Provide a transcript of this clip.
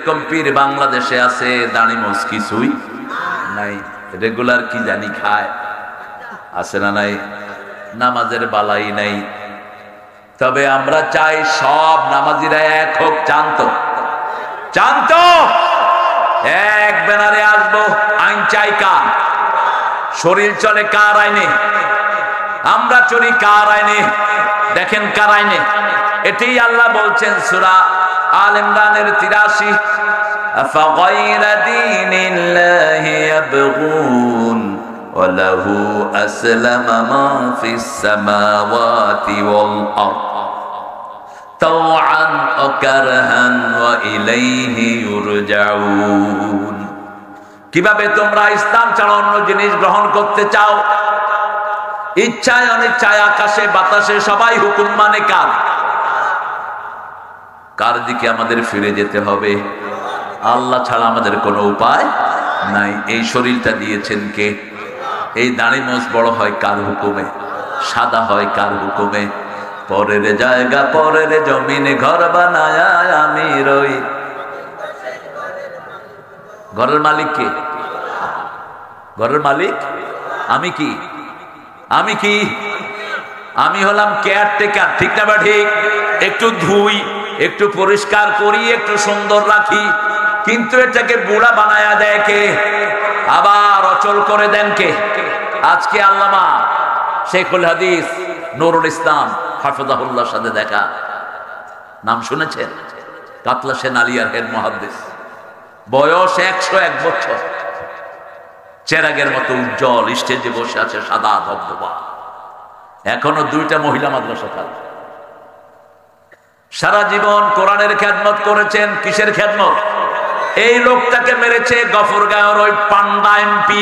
কম্পির বাংলাদেশে আছে, দাড়ি মোছ কিছুই নাই, রেগুলার কি জানি খায়, আছে না নাই, নামাজের বালাই নাই। তবে আমরা চাই সব নামাজিরা এক হোক। চান্ত এক ব্যানারে আসবো। আইন চাই কার? শরীর চলে কার আইনে? আমরা চলি কার আইনে? দেখেন কার আইনে। এটাই আল্লাহ বলছেন সূরা আল ইমরানের 83, আফাগায়রা দীনিল্লাহি ইয়াবগুন ওয়া লাহু আসলামা মা ফিস সামাওয়াতি ওয়াল আরদ তাওআন ওয়া কারহান ওয়া ইলাইহি ইউরজাউন। কিভাবে তোমরা ইসলাম ছাড়া অন্য জিনিস গ্রহণ করতে চাও? ইচ্ছায় অনিচ্ছায়, আকাশে বাতাসে সবাই হুকুম মানে কার? কার দিকে আমাদের ফিরে যেতে হবে? আল্লাহ ছাড়া আমাদের কোনো উপায় নাই। এই শরীরটা দিয়েছেন কে? এই দাড়ি মোছ বড় হয় কার হুকুমে? সাদা হয় কার হুকুমে? পরের জায়গা পরের জমিনে ঘর বানায় আমি রই। ঘরের মালিক কে? ঘরের মালিক আমি কি? আমি হলাম কেয়ারটেকার, ঠিক না বা ঠিক? একটু ধুই, একটু পরিষ্কার করি, একটু সুন্দর রাখি, কিন্তু এটাকে বুড়া বানায়া দেয় কে? আবার অচল করে দেন কে? আজকে আল্লামা শেখুল হাদিস নুরুল ইসলাম হাফিজাহুল্লাহর সাথে দেখা, নাম শুনেছেন? কাতলা সেন আলিয়ার হেড মুহাদ্দিস, বয়স 101 বছর, চেরাগের মতো উজ্জ্বল, স্টেজে বসে আছে সাদা ধবধবা, এখনো 2টা মহিলা মাদ্রাসা চালায়। সারা জীবন কোরআনের খেদমত করেছেন। কিসের খেদমত? এই লোকটাকে মেরেছে গফরগাঁওয়ের ওই পান্ডা এমপি।